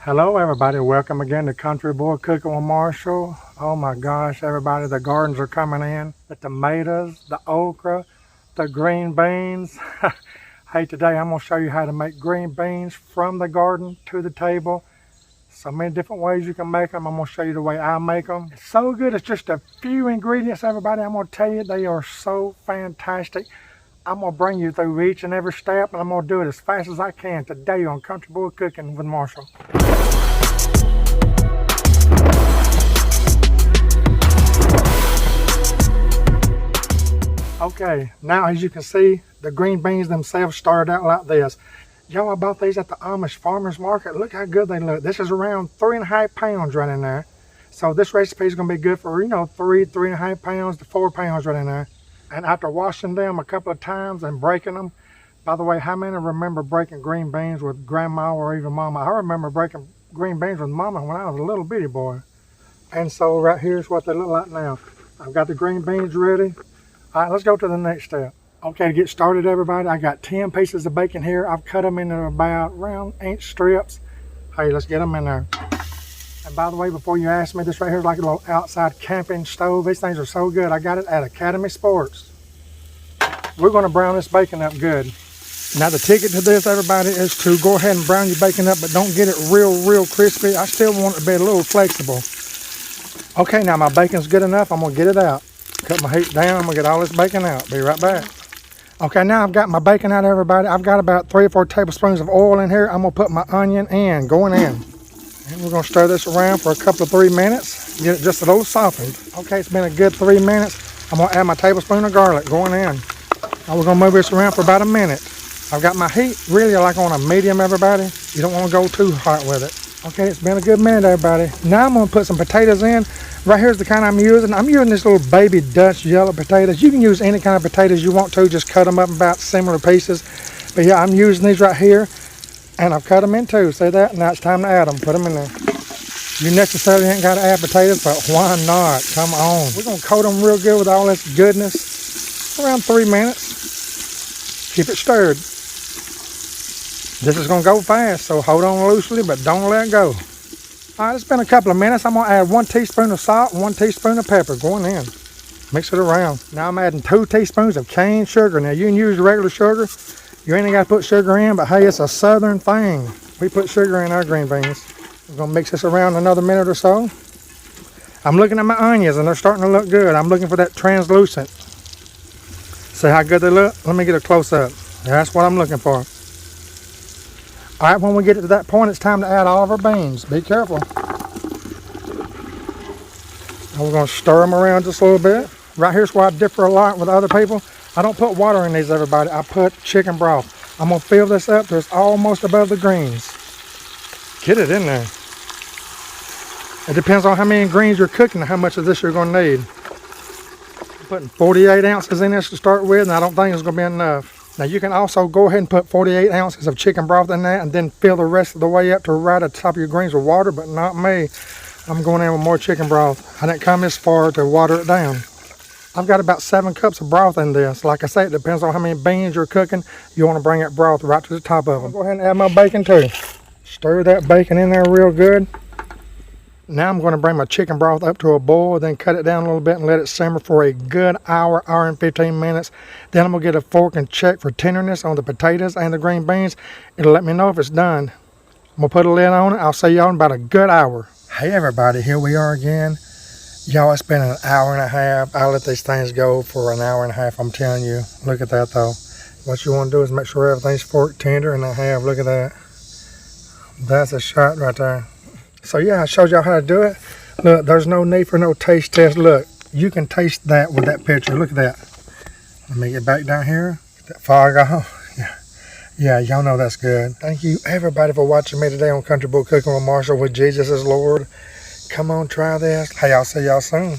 Hello everybody, welcome again to Country Boy Cooking with Marshall. Oh my gosh everybody, the gardens are coming in. The tomatoes, the okra, the green beans. Hey, today I'm going to show you how to make green beans from the garden to the table. So many different ways you can make them. I'm going to show you the way I make them. It's so good, it's just a few ingredients everybody. I'm going to tell you, they are so fantastic. I'm going to bring you through each and every step, and I'm going to do it as fast as I can today on Country Boy Cooking with Marshall. Okay, now as you can see, the green beans themselves started out like this. Y'all, I bought these at the Amish farmers market. Look how good they look. This is around 3.5 pounds right in there. So this recipe is going to be good for, 3.5 pounds to 4 pounds right in there. And after washing them a couple of times and breaking them, by the way, how many remember breaking green beans with grandma or even mama? I remember breaking green beans with mama when I was a little bitty boy. And so right here's what they look like now. I've got the green beans ready. All right, let's go to the next step. Okay, to get started everybody, I got 10 pieces of bacon here. I've cut them into about round inch strips. Hey, let's get them in there. And by the way, before you ask me, this right here is like a little outside camping stove. These things are so good. I got it at Academy Sports. We're going to brown this bacon up good. Now the ticket to this, everybody, is to go ahead and brown your bacon up, but don't get it real crispy. I still want it to be a little flexible. Okay, now my bacon's good enough. I'm going to get it out. Cut my heat down. I'm going to get all this bacon out. Be right back. Okay, now I've got my bacon out, everybody. I've got about 3 or 4 tablespoons of oil in here. I'm going to put my onion in, going in. And we're going to stir this around for a couple of 3 minutes. Get it just a little softened. Okay, it's been a good 3 minutes. I'm going to add my tablespoon of garlic going in. Now we're going to move this around for about a minute. I've got my heat really like on a medium, everybody. You don't want to go too hot with it. Okay, it's been a good minute, everybody. Now I'm going to put some potatoes in. Right here's the kind I'm using. I'm using this little baby Dutch yellow potatoes. You can use any kind of potatoes you want to. Just cut them up in about similar pieces. But yeah, I'm using these right here. And I've cut them in two. See that? Now it's time to add them. Put them in there. You necessarily ain't got to add potatoes, but why not? Come on. We're going to coat them real good with all this goodness. Around 3 minutes. Keep it stirred. This is going to go fast, so hold on loosely, but don't let go. All right, it's been a couple of minutes. I'm going to add 1 teaspoon of salt, 1 teaspoon of pepper going in. Mix it around. Now I'm adding 2 teaspoons of cane sugar. Now you can use regular sugar. You ain't got to put sugar in, but hey, it's a southern thing. We put sugar in our green beans. We're going to mix this around another minute or so. I'm looking at my onions, and they're starting to look good. I'm looking for that translucent. See how good they look? Let me get a close-up. That's what I'm looking for. All right, when we get to that point, it's time to add all of our beans. Be careful. And we're going to stir them around just a little bit. Right here's where I differ a lot with other people. I don't put water in these, everybody. I put chicken broth. I'm going to fill this up till it's almost above the greens. Get it in there. It depends on how many greens you're cooking and how much of this you're going to need. I'm putting 48 ounces in this to start with, and I don't think it's going to be enough. Now you can also go ahead and put 48 ounces of chicken broth in that and then fill the rest of the way up to right at the top of your greens with water, but not me. I'm going in with more chicken broth. I didn't come this far to water it down. I've got about 7 cups of broth in this. Like I say, it depends on how many beans you're cooking. You want to bring that broth right to the top of them. I'll go ahead and add my bacon too. Stir that bacon in there real good. Now I'm going to bring my chicken broth up to a boil, then cut it down a little bit and let it simmer for a good hour and 15 minutes. Then I'm going to get a fork and check for tenderness on the potatoes and the green beans. It'll let me know if it's done. I'm going to put a lid on it. I'll see y'all in about a good hour. Hey everybody, here we are again. Y'all, it's been an hour and a half. I let these things go for an hour and a half, I'm telling you. Look at that though. What you want to do is make sure everything's fork tender, and I have. Look at that. That's a shot right there. So yeah, I showed y'all how to do it. Look, there's no need for no taste test. Look, you can taste that with that picture. Look at that. Let me get back down here. Get that fog off. Yeah, y'all know that's good. Thank you everybody for watching me today on Country Boy Cooking with Marshall with Jesus as Lord. Come on, try this. Hey, I'll see y'all soon.